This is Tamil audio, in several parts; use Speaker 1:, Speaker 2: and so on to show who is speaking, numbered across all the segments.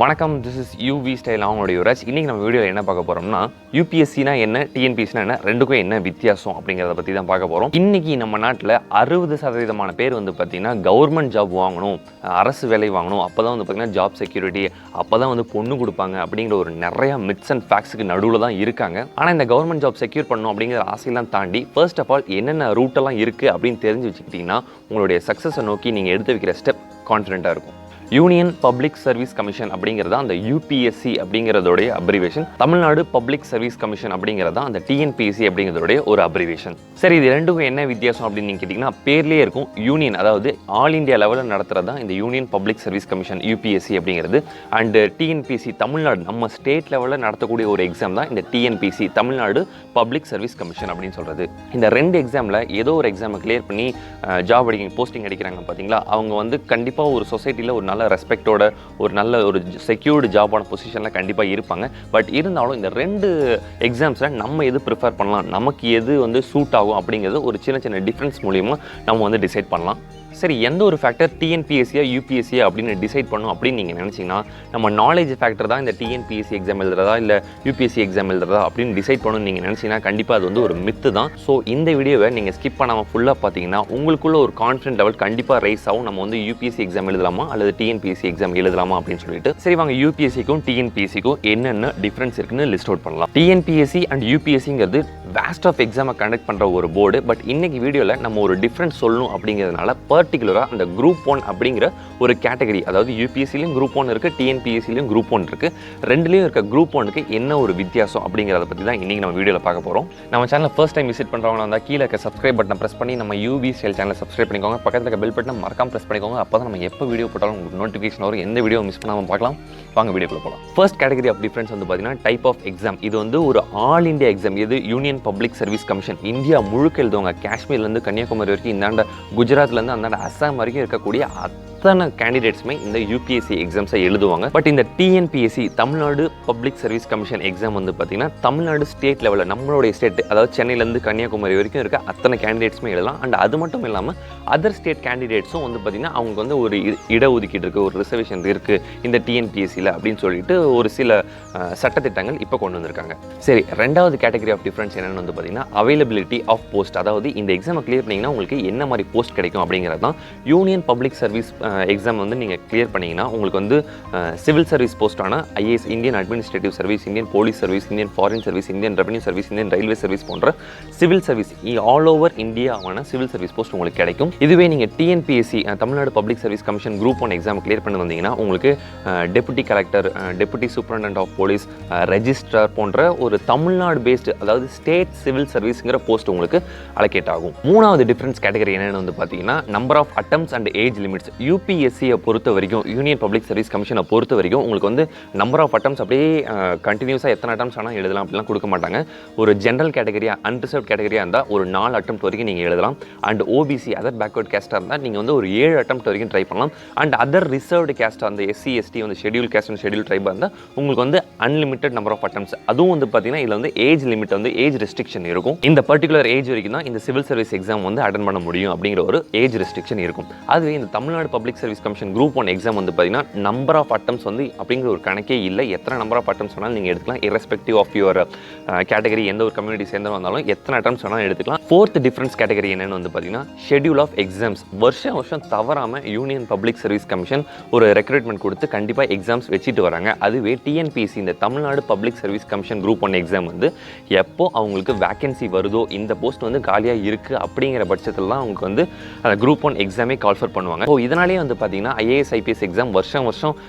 Speaker 1: வணக்கம், திஸ் இஸ் யூவி ஸ்டைல். அவங்களுடைய யுவராஜ். இன்றைக்கி நம்ம வீடியோவில் என்ன பார்க்க போகிறோம்னா, யூபிஎஸ்சினா என்ன, டிஎன்பிஎஸ்சினா என்ன, ரெண்டுக்கும் என்ன வித்தியாசம் அப்படிங்கிறத பற்றி தான் பார்க்க போகிறோம். இன்றைக்கி நம்ம நாட்டில் 60% பேர் வந்து பார்த்திங்கன்னா கவர்மெண்ட் ஜாப் வாங்கணும், அரசு வேலை வாங்கணும், அப்போ தான் வந்து பார்த்திங்கன்னா ஜாப் செக்யூரிட்டி, அப்போ தான் வந்து பொண்ணு கொடுப்பாங்க அப்படிங்கிற ஒரு நிறையா மித்ஸ் அண்ட் ஃபேக்ட்ஸுக்கு நடுவில் தான் இருக்காங்க. ஆனால் இந்த கவர்மெண்ட் ஜாப் செக்யூர் பண்ணணும் அப்படிங்கிற ஆசையெல்லாம் தாண்டி ஃபர்ஸ்ட் ஆஃப் ஆல் என்னென்ன ரூட்டெல்லாம் இருக்குது அப்படின்னு தெரிஞ்சு வச்சுக்கிட்டிங்கன்னா உங்களுடைய சக்ஸஸை நோக்கி நீங்கள் எடுத்து வைக்கிற ஸ்டெப் கான்ஃபிடென்ட்டாக இருக்கும். யூனியன் பப்ளிக் சர்வீஸ் கமிஷன் அப்படிங்கிறது அந்த யூபிஎஸ்சி அப்படிங்கிறதோடைய abbreviation. Tamil Nadu public service commission அப்படிங்கிறது அந்த டிஎன்பிஎஸ்சி அப்படிங்கிறதோடைய ஒரு அப்ரிவேஷன். சரி, இது ரெண்டுக்கும் என்ன வித்தியாசம் அப்படின்னு நீங்கள் கேட்டிங்கன்னா, பேர்லேயே இருக்கும் யூனியன், அதாவது ஆல் இண்டியா லெவலில் நடத்துகிறது தான் இந்த union public service commission UPSC அப்படிங்கிறது. அண்டு டிஎன்பிஎஸ்சி தமிழ்நாடு நம்ம ஸ்டேட் லெவலில் நடத்தக்கூடிய ஒரு எக்ஸாம் தான் இந்த TNPSC Tamil Nadu public service commission அப்படின்னு சொல்கிறது. இந்த ரெண்டு எக்ஸாமில் ஏதோ ஒரு எக்ஸாமை கிளியர் பண்ணி ஜாப் போஸ்டிங் அடிக்கிறாங்க பார்த்தீங்களா, அவங்க வந்து கண்டிப்பாக ஒரு சொசைட்டியில் ஒரு நல்ல ரெஸ்பெக்டோட ஒரு நல்ல ஒரு செக்யூர்டு ஜாபான பொசிஷனில் கண்டிப்பாக இருப்பாங்க. பட் இருந்தாலும் இந்த ரெண்டு எக்ஸாம்ஸில் நம்ம எது ப்ரிஃபர் பண்ணலாம், நமக்கு எது வந்து சூட் ஆகும் அப்படிங்கிறது ஒரு சின்ன சின்ன டிஃப்ரென்ஸ் மூலிமா நம்ம வந்து டிசைட் பண்ணலாம். சரி, எந்த ஒரு ஃபேக்டர் டிஎன்பிஎஸ்சியா யூபிஎஸ்சியா அப்படின்னு டிசைட் பண்ணும் அப்படின்னு நீங்கள் நினச்சிங்கன்னா, நம்ம நாலேஜ் ஃபேக்டர் தான் இந்த டிஎன்பிஎஸ்சி எக்ஸாம் எழுதுறதா இல்லை யூபிஎஸ்சி எக்ஸாம் எழுதுறதா அப்படின்னு டிசைட் பண்ணணும்னு நீங்கள் நினச்சிங்கன்னா கண்டிப்பாக அது வந்து ஒரு மித்து தான். ஸோ இந்த வீடியோவை நீங்கள் ஸ்கிப் பண்ணாமல் ஃபுல்லாக பார்த்தீங்கன்னா உங்களுக்குள்ள ஒரு கான்ஃபிடென்ட் லெவல் கண்டிப்பாக ரைஸ் ஆகும். நம்ம வந்து யூபிஎஸ்சி எக்ஸாம் எழுதலாமா அல்லது டிஎன்பிஎஸ்சி எக்ஸாம் எழுதலாமா அப்படின்னு சொல்லிட்டு. சரி வாங்க, யூபிஎஸ்சிக்கும் டிஎன்பிஎஸ்சிக்கும் என்னென்ன டிஃப்ரென்ஸ் இருக்குன்னு லிஸ்ட் அவுட் பண்ணலாம். டிஎன்பிஎஸ்சி அண்ட் யூபிஎஸ்சிங்கிறது வேஸ்ட் ஆஃப் எக்ஸாமை கண்டக்ட் பண்ணுற ஒரு போர்டு. பட் இன்னைக்கு வீடியோவில் நம்ம ஒரு டிஃப்ரென்ஸ் சொல்லணும் அப்படிங்கிறதுனால பர்டிகுலராக அந்த குரூப் 1 அப்படிங்கிற ஒரு கேட்டகரி, அதாவது யூபிஎஸ்சிலையும் குரூப் 1 இருக்குது, டிஎன்பிஎஸ்சிலையும் குரூப் 1 இருக்குது, ரெண்டுலேயும் இருக்க குரூப் 1க்கு என்ன ஒரு வித்தியாசம் அப்படிங்கிறத பற்றி தான் இன்றைக்கி நம்ம வீடியோவில் பார்க்க போகிறோம். நம்ம சேனலை ஃபர்ஸ்ட் டைம் விசிட் பண்ணுறவங்க வந்தால் கீழே இருக்க சப்ஸ்கிரைப் பட்டனை ப்ரெஸ் பண்ணி நம்ம யூவி ஸ்டைல் சேனலை சப்ஸ்கிரைப் பண்ணிக்கோங்க. பக்கத்தில் இருக்க பெல் பட்டனை மறக்காம ப்ரெஸ் பண்ணிக்கோங்க. அப்போ தான் நம்ம எப்போ வீடியோ போட்டாலும் உங்களுக்கு நோட்டிஃபிகேஷன் வரும். எந்த வீடியோ மிஸ் பண்ணாமல் பார்க்கலாம். வாங்க வீடியோக்குள்ள போகலாம். ஃபர்ஸ்ட் கேட்டகரி ஆஃப் டிஃபரன்ஸ் வந்து பார்த்தீங்கன்னா டைப் ஆஃப் எக்ஸாம். இது வந்து ஒரு ஆல் இண்டியா எக்ஸாம். இது union public service commission India முழுக்க எழுதுவாங்க. காஷ்மீர்லேருந்து கன்னியாகுமரி வரைக்கும், இந்தாண்ட குஜராத்லேருந்து அந்தாண்ட அஸ்ஸாம் வரைக்கும் இருக்கக்கூடிய அத்தனை கேண்டிடேட்ஸுமே இந்த யூபிஎஸ்சி எக்ஸாம்ஸை எழுதுவாங்க. பட் இந்த TNPSC Tamil Nadu public service commission exam வந்து பார்த்தீங்கன்னா தமிழ்நாடு ஸ்டேட் லெவலில், நம்மளுடைய ஸ்டேட், அதாவது சென்னையிலேருந்து கன்னியாகுமரி வரைக்கும் இருக்க அத்தனை கேண்டிடேட்ஸுமே எழுதலாம். அண்ட் அது மட்டும் இல்லாமல் அதர் ஸ்டேட் கேண்டிடேட்ஸும் வந்து பார்த்தீங்கன்னா அவங்களுக்கு வந்து ஒரு இடஒதுக்கீடு இருக்குது, ஒரு ரிசர்வேஷன் இருக்குது இந்த டிஎன்பிஎஸ்சியில் அப்படின்னு சொல்லிட்டு ஒரு சில சட்டத்திட்டங்கள் இப்போ கொண்டு வந்திருக்காங்க. சரி, ரெண்டாவது கேட்டகரி ஆஃப் டிஃபரன்ஸ் என்னென்னு வந்து பார்த்தீங்கன்னா அவைலபிலிட்டி ஆஃப் போஸ்ட். அதாவது இந்த எக்ஸாமை கிளியர் பண்ணிங்கன்னா உங்களுக்கு என்ன மாதிரி போஸ்ட் கிடைக்கும் அப்படிங்கிறது தான். யூனியன் பப்ளிக் சர்வீஸ் எக்ஸாம் வந்து நீங்கள் கிளியர் பண்ணிங்கன்னா உங்களுக்கு வந்து சிவில் சர்வீஸ் போஸ்ட்டான IAS, Indian administrative service, Indian police service, Indian foreign service, Indian revenue service, Indian railway service போன்ற சிவில் சர்வீஸ் ஆல் ஓவர் இந்தியாவான சிவில் சர்வீஸ் போஸ்ட் உங்களுக்கு கிடைக்கும். இதுவே நீங்கள் TNPSC Tamil Nadu public service commission group 1 exam clear பண்ணி வந்தீங்கன்னா உங்களுக்கு deputy collector, deputy superintendent of police, registrar போன்ற ஒரு தமிழ்நாடு பேஸ்டு, அதாவது ஸ்டேட் சிவில் சர்வீஸ்ங்கிற போஸ்ட் உங்களுக்கு அலோகேட் ஆகும். மூணாவது டிஃபரன்ஸ் கேட்டகரி என்னென்னு வந்து பார்த்தீங்கன்னா number of attempts and age limits. யூபிஎஸ்சியை பொறுத்த வரைக்கும், யூனியன் பப்ளிக் சர்வீஸ் கமிஷனை பொறுத்த வரைக்கும் உங்களுக்கு வந்து நம்பர் ஆஃப் அட்டம்ப்ட்ஸ் அப்படியே கண்டினியூஸாக எத்தனை அட்டம்ப்ட்ஸ் ஆனால் எழுதலாம் அப்படிலாம் கொடுக்க மாட்டாங்க. ஒரு ஜென்ரல் கேட்டகரியாக, அன்ரிசர்வ் கேட்டகரியாக இருந்தால் ஒரு 4 அட்டம்ப்ட் வரைக்கும் நீங்கள் எழுதலாம். அண்ட் ஓபிசி அதர் பேக்வர்ட் கேஸ்ட்டாக இருந்தால் நீங்கள் வந்து ஒரு 7 அட்டம்ப்ட் வரைக்கும் ட்ரை பண்ணலாம். அண்ட் அதர் ரிசர்வ்டு கேஸ்ட்டாக, அந்த எஸ்சி எஸ்டி வந்து ஷெட்யூல் கேஸ்ட் அண்ட் ஷெட்யூல் ட்ரைபாக இருந்தால் உங்களுக்கு வந்து அன்லிமிட்டட் நம்பர் ஆஃப் அட்டம்ப்ட்ஸ். அதுவும் வந்து பார்த்தீங்கன்னா இதில் வந்து ஏஜ் லிமிட் வந்து ஏஜ் ரெஸ்ட்ரிக்ஷன் இருக்கும். இந்த பர்டிகுலர் ஏஜ் வரைக்கும் தான் இந்த சிவில் சர்வீஸ் எக்ஸாம் வந்து அட்டன் பண்ண முடியும் அப்படிங்கிற ஒரு ஏஜ் ரெஸ்ட்ரிக்ஷன் இருக்கும். அதுவே இந்த Tamil Nadu public service commission group 1 exam வந்து பார்த்தீங்கன்னா நம்பர் ஆஃப் அட்டம்ப்ட்ஸ் வந்து அப்படிங்கிற ஒரு கணக்கே இல்லை. எத்தனை நம்பர் ஆஃப் அட்டம்ப்ட்ஸ் வேணாலும் நீங்கள் எடுத்துக்கலாம், இரஸ்பெக்டிவ் ஆஃப் யுவர் கேட்டகரி, எந்த ஒரு கம்யூனிட்டி சேர்ந்து வந்தாலும் எத்தனை அட்டம்ப்ட்ஸ் வேணாலும் எடுத்துக்கலாம். ஃபோர்த் டிஃபரன்ஸ் கேட்டகரி என்னென்னு வந்து பார்த்தீங்கன்னா ஷெட்யூல் ஆஃப் எக்ஸாம்ஸ். வருஷம் தவறாமல் யூனியன் பப்ளிக் சர்வீஸ் கமிஷன் ஒரு ரெக்ரூட்மெண்ட் கொடுத்து கண்டிப்பாக எக்ஸாம்ஸ் வச்சுட்டு வராங்க. அதுவே டிஎன்பிஎஸ்சி இந்த Tamil Nadu public service commission group 1 exam வந்து எப்போ அவங்களுக்கு வேகன்சி வருதோ, இந்த போஸ்ட் வந்து காலியாக இருக்குது அப்படிங்கிற பட்சத்தில் தான் அவங்களுக்கு வந்து குரூப் 1 எக்ஸாமே கால்ஃபர் பண்ணுவாங்க. ஸோ இதனாலேயே வந்து பார்த்தீங்கன்னா ஐஏஎஸ் ஐபிஎஸ் எக்ஸாம் வருஷம்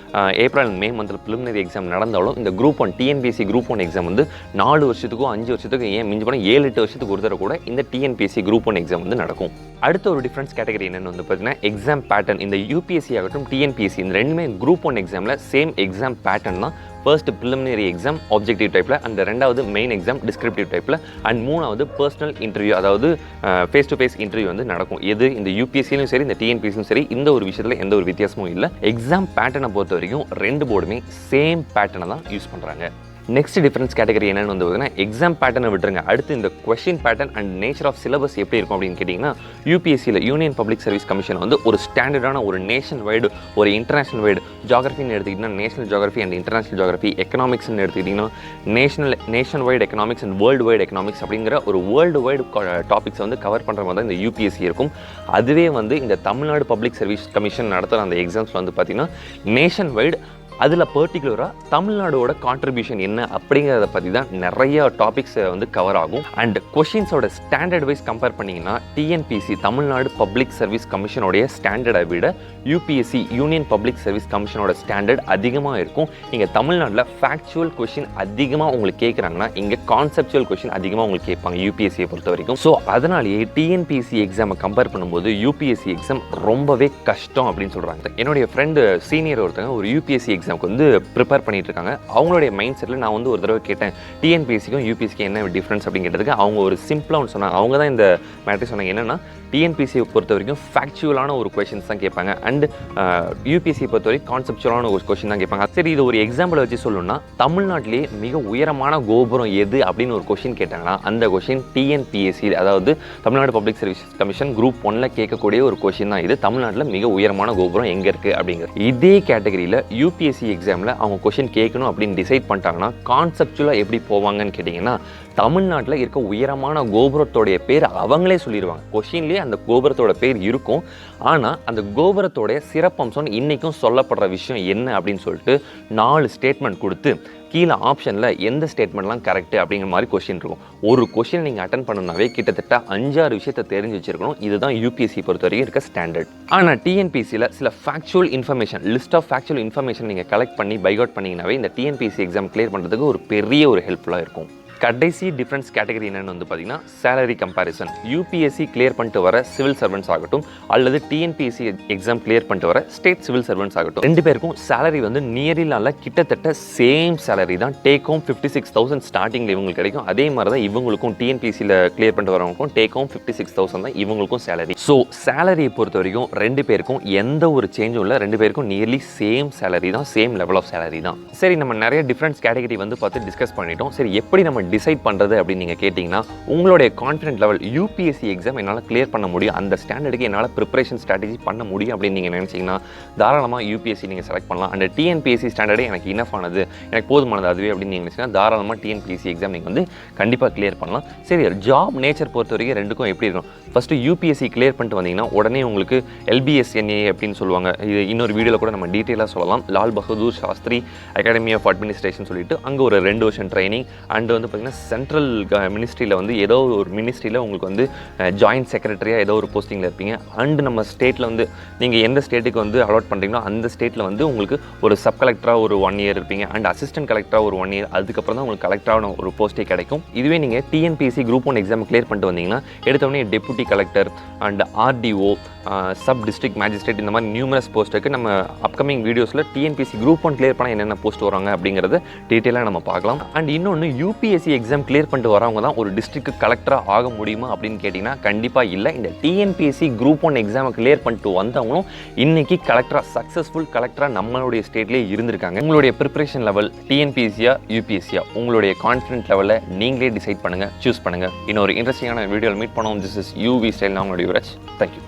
Speaker 1: ஏப்ரல் மே மந்தில் ப்ரிலிமினரி எக்ஸாம் நடந்தாலும் இந்த குரூப் 1 டிஎன்பிஎஸ்சி குரூப் 1 எக்ஸாம் வந்து 4 வருஷத்துக்கும் 5 வருஷத்துக்கும், ஏன் மிஞ்சி போனால் 7-8 வருஷத்துக்கு ஒரு தடவை கூட இந்த டிஎன்பிஎஸ்சி குரூப் 1 எக்ஸாம் வந்து நடக்கும். அடுத்த ஒரு டிஃபரன்ஸ் கேட்டகரி என்னென்னு வந்து பார்த்தீங்கன்னா எக்ஸாம் பேட்டர்ன். இந்த யூபிஎஸ்சி ஆகட்டும் டிஎன்பிஎஸ்சி இந்த ரெண்டுமே குரூப் 1 எக்ஸாமில் சேம் எக்ஸாம் பேட்டர்ன் தான். ஃபர்ஸ்ட் ப்ரிலிமினரி எக்ஸாம் ஆப்ஜெக்டிவ் டைப்பில், அண்ட் ரெண்டாவது மெயின் எக்ஸாம் டிஸ்கிரிப்டிவ் டைப்பில், அண்ட் மூணாவது பர்சனல் இன்டர்வியூ, அதாவது ஃபேஸ் டு ஃபேஸ் இன்டர்வியூ வந்து நடக்கும். எது இந்த யூபிஎஸ்சிலும் சரி இந்த டிஎன்பிஎஸ்சியும் சரி இந்த ஒரு விஷயத்தில் எந்த ஒரு வித்தியாசமும் இல்லை. எக்ஸாம் பேட்டர்னை பொறுத்த வரைக்கும் ரெண்டு போர்டுமே சேம் பேட்டர்னை தான் யூஸ் பண்ணுறாங்க. நெக்ஸ்ட் டிஃபரன்ஸ் கேட்டகரி என்னன்னு வந்து பார்த்தீங்கன்னா எக்ஸாம் பேட்டர்னை விட்டுருங்க. அடுத்து இந்த question pattern and nature of syllabus எப்படி இருக்கும் அப்படின்னு கேட்டிங்கன்னா யூபிஎஸ்சியில் யூனியன் பப்ளிக் சர்வீஸ் கமிஷன் வந்து ஒரு ஸ்டாண்டர்டான ஒரு நேஷன் வைடு ஒரு இன்டர்நேஷனல் வைடு ஜாகிரஃபின்னு எடுத்துக்கிட்டிங்கன்னா national geography and international geography, எக்கனாமிக்ஸ்னு எடுத்துக்கிட்டிங்கன்னா nationwide economics and worldwide economics அப்படிங்கிற ஒரு வேர்ல்டு வைடு டாபிக்ஸ் வந்து கவர் பண்ணுற மாதிரி தான் இந்த யூபிஎஸ்சி இருக்கும். அதுவே வந்து இந்த தமிழ்நாடு பப்ளிக் சர்வீஸ் கமிஷன் நடத்துகிற அந்த எக்ஸாம்ஸ் வந்து பார்த்திங்கன்னா நேஷன் வைடு, அதில் பர்டிகுலராக தமிழ்நாடோட கான்ட்ரிபியூஷன் என்ன அப்படிங்கிறத பற்றி தான் நிறைய டாபிக்ஸ் வந்து கவர் ஆகும். அண்ட் கொஷின்ஸோட ஸ்டாண்டர்ட் வைஸ் கம்பேர் பண்ணிங்கன்னா டிஎன்பிசி தமிழ்நாடு பப்ளிக் சர்வீஸ் கமிஷனோடைய ஸ்டாண்டர்டை விட யூபிஎஸ்சி யூனியன் பப்ளிக் சர்வீஸ் கமிஷனோட ஸ்டாண்டர்ட் அதிகமாக இருக்கும். இங்கே தமிழ்நாட்டில் ஃபேக்சுவல் கொஷின் அதிகமாக உங்களுக்கு கேட்குறாங்கன்னா இங்கே கான்செப்சுவல் கொஷின் அதிகமாக உங்களுக்கு கேட்பாங்க யூபிஎஸ்சியை பொறுத்த வரைக்கும். ஸோ அதனாலேயே டிஎன்பிசி எக்ஸாமை கம்பேர் பண்ணும்போது யூபிஎஸ்சி எக்ஸாம் ரொம்பவே கஷ்டம் அப்படின்னு சொல்கிறாங்க. என்னுடைய ஃப்ரெண்டு சீனியர் ஒருத்தங்க ஒரு யூபிஎஸ்சி எக்ஸாமுக்கு வந்து ப்ரிப்பேர் பண்ணிட்டு இருக்காங்க. அவங்களுடைய மைண்ட் செட்டில் நான் வந்து ஒரு தடவை கேட்டேன் டிஎன்பிஎஸ்சிக்கும் யூபிஎஸ்சிக்கும் என்ன டிஃப்ரென்ஸ் அப்படின்னு கேட்டதுக்கு அவங்க ஒரு சிம்பிளாக ஒன்று சொன்னாங்க. அவங்க தான் இந்த மேட்ரு சொன்னாங்க. என்னென்னா டிஎன்பிஎஸ்சியை பொறுத்த வரைக்கும் ஃபேக்சுவலான ஒரு கொஷின்ஸ் தான் கேட்பாங்க அண்ட் யூபிஎஸ்சியை பொறுத்த வரைக்கும் கான்செப்சுவலான ஒரு கொஷின் தான் கேட்பாங்க. சரி, இது ஒரு எக்ஸாம்பிள் வச்சு சொல்லணும்னா தமிழ்நாட்டிலே மிக உயரமான கோபுரம் எது அப்படின்னு ஒரு கொஷின் கேட்டாங்கன்னா அந்த கொஷின் டிஎன்பிஎஸ்சி அதாவது Tamil Nadu public service commission group 1ல் கேட்கக்கூடிய ஒரு கொஷின் தான் இது. தமிழ்நாட்டில் மிக உயரமான கோபுரம் எங்கே இருக்குது அப்படிங்கிறது. இதே கேட்டகரியில் யூபிஎஸ்சி எக்ஸாமில் அவங்க கொஷின் கேட்கணும் அப்படின்னு டிசைட் பண்ணிட்டாங்கன்னா கான்செப்சுவலாக எப்படி போவாங்கன்னு கேட்டிங்கன்னா தமிழ்நாட்டில் இருக்க உயரமான கோபுரத்தோடைய பேர் அவங்களே சொல்லிடுவாங்க. கொஷின்லேயே அந்த கோபுரத்தோட பேர் இருக்கும். ஆனால் அந்த கோபுரத்தோடைய சிறப்பம்சம்னு இன்றைக்கும் சொல்லப்படுற விஷயம் என்ன அப்படின்னு சொல்லிட்டு 4 ஸ்டேட்மெண்ட் கொடுத்து கீழே ஆப்ஷனில் எந்த ஸ்டேட்மெண்ட்லாம் கரெக்டு அப்படிங்கிற மாதிரி கொஸ்டின் இருக்கும். ஒரு கொஸ்டின் நீங்கள் அட்டன் பண்ணணும்னாவே கிட்டத்தட்ட 5-6 விஷயத்தை தெரிஞ்சு வச்சிருக்கணும். இதுதான் யூபிஎஸ்சி பொறுத்த வரைக்கும் இருக்க ஸ்டாண்டர்ட். ஆனால் டிஎன்பிசியில் சில factual information list of factual information நீங்கள் கலெக்ட் பண்ணி பைகவுட் பண்ணிங்கனாவே இந்த டிஎன்பிசி எக்ஸாம் கிளியர் பண்ணுறதுக்கு ஒரு பெரிய ஒரு ஹெல்ப்ஃபுல்லாக இருக்கும். கடைசி டிஃப்ரென்ஸ் கேட்டகரி என்னென்னு வந்து பார்த்தீங்கன்னா சேலரி கம்பேரிசன். யூபிஎஸ்சி கிளியர் பண்ணிட்டு வர சிவில் சர்வன்ட்ஸ் ஆகட்டும் அல்லது டிஎன்பிஎஸ்சி எக்ஸாம் கிளியர் பண்ணிட்டு வர ஸ்டேட் சிவில் சர்வன்ட்ஸ் ஆகட்டும், 2 பேருக்கும் சேலரி வந்து நியரிலால கிட்டத்தட்ட சேம் சேலரி தான். டேக் ஹோம் 56,000 ஸ்டார்டிங்கில் இவங்களுக்கு கிடைக்கும். அதே மாதிரி தான் இவங்களுக்கும் டிஎன்பிஎஸ்சியில் கிளியர் பண்ணிட்டு வரவங்களுக்கும் டேக் ஹோம் 56,000 தான் இவங்களுக்கும் சேலரி. ஸோ சேலரியை பொறுத்த வரைக்கும் 2 பேருக்கும் எந்த ஒரு சேஞ்சும் இல்லை. 2 பேருக்கும் நியர்லி சேம் சேலரி தான், சேம் லெவல் ஆஃப் சேலரி தான். சரி, நம்ம நிறைய டிஃப்ரென்ஸ் கேட்டகரி வந்து பார்த்து டிஸ்கஸ் பண்ணிட்டோம். சரி, எப்படி நம்ம டிசைட் பண்ணுறது அப்படின்னு நீங்கள் கேட்டிங்கன்னா உங்களுடைய கான்ஃபிடென்ட் லெவல் யூபிஎஸ்சி எக்ஸாம் என்னால் கிளியர் பண்ண முடியும், அந்த ஸ்டாண்டர்டுக்கு என்னால் ப்ரிப்பரேஷன் ஸ்ட்ராட்டஜி பண்ண முடியும் அப்படின்னு நீங்கள் நினச்சிங்கன்னா தாராளமாக யூபிஎஸ்சி நீங்கள் செலக்ட் பண்ணலாம். அந்த டிஎன்பிஎஸ்சி ஸ்டாண்டர்டே எனக்கு இனஃப் ஆனது, எனக்கு போதுமானது அதுவே அப்படின்னு நீங்கள் நினச்சிங்கன்னா தாராளமாக டிஎன்பிஎஸ்சி எக்ஸாம் நீங்கள் வந்து கண்டிப்பாக கிளியர் பண்ணலாம். சரி, ஜாப் நேச்சர் பொறுத்த வரைக்கும் 2க்கும் எப்படி இருக்கும்? ஃபஸ்ட்டு யூபிஎஸ்சி கிளியர் பண்ணிட்டு வந்தீங்கன்னா உடனே உங்களுக்கு LBSNA அப்படின்னு சொல்லுவாங்க. இது இன்னொரு வீடியோவில் கூட நம்ம டீட்டெயிலாக சொல்லலாம். Lal Bahadur Shastri academy of administration சொல்லிட்டு அங்கே ஒரு 2 வருஷம் ட்ரைனிங் அண்ட் வந்து பார்த்திங்கன்னா சென்ட்ரல் மினிஸ்ட்ரியில் வந்து ஏதோ ஒரு மினிஸ்ட்ரியில் உங்களுக்கு வந்து ஜாயின்ட் செக்ரட்டரியாக ஏதோ ஒரு போஸ்டிங்கில் இருப்பீங்க. அண்டு நம்ம ஸ்டேட்டில் வந்து நீங்கள் எந்த ஸ்டேட்டுக்கு வந்து அலாட் பண்ணுறீங்களோ அந்த ஸ்டேட்டில் வந்து உங்களுக்கு ஒரு சப் கலெக்டராக ஒரு 1 இயர் இருப்பீங்க அண்ட் அசிஸ்டன்ட் கலெக்டராக ஒரு 1 இயர். அதுக்கப்புறம் தான் உங்களுக்கு கலெக்டரான ஒரு போஸ்ட்டே கிடைக்கும். இதுவே நீங்கள் டிஎன்பிஎஸ்சி குரூப் 1 எக்ஸாம் கிளியர் பண்ணிட்டு வந்தீங்கன்னா எடுத்தவொடனே deputy collector and RDO sub district magistrate இந்த மாதிரி நியூமரஸ் போஸ்ட்டுக்கு நம்ம அப்கமிங் வீடியோஸில் டிஎன்பிஎஸ்சி குரூப் 1 கிளியர் பண்ணால் என்னென்ன போஸ்ட் வராங்க அப்படிங்கிறத டீட்டெயிலாக நம்ம பார்க்கலாம். அண்ட் இன்னொன்று யூபிஎஸ்சி எக்ஸாம் கிளியர் பண்ணிட்டு வரவங்க தான் ஒரு டிஸ்ட்ரிக்ட் கலெக்டராக ஆக முடியுமா அப்படின்னு கேட்டிங்கன்னா கண்டிப்பாக இல்லை. இந்த டிஎன்பிஎஸ்சி குரூப் 1 எக்ஸாமை கிளியர் பண்ணிட்டு வந்தவங்களும் இன்றைக்கி கலெக்டராக சக்ஸஸ்ஃபுல் கலெக்டராக நம்மளுடைய ஸ்டேட்லேயே இருந்திருக்காங்க. உங்களுடைய ப்ரிப்பரேஷன் லெவல் டிஎன்பிஎஸ்சியா யூபிஎஸ்சியா உங்களுடைய கான்ஃபிடென்ட் லெவலில் நீங்களே டிசைட் பண்ணுங்கள், சூஸ் பண்ணுங்கள். இன்னொரு இன்ட்ரெஸ்டிங்கான வீடியோவில் மீட் பண்ணுவோம். This is UV style. நான் உங்களுடைய யுவராஜ். தேங்க்யூ.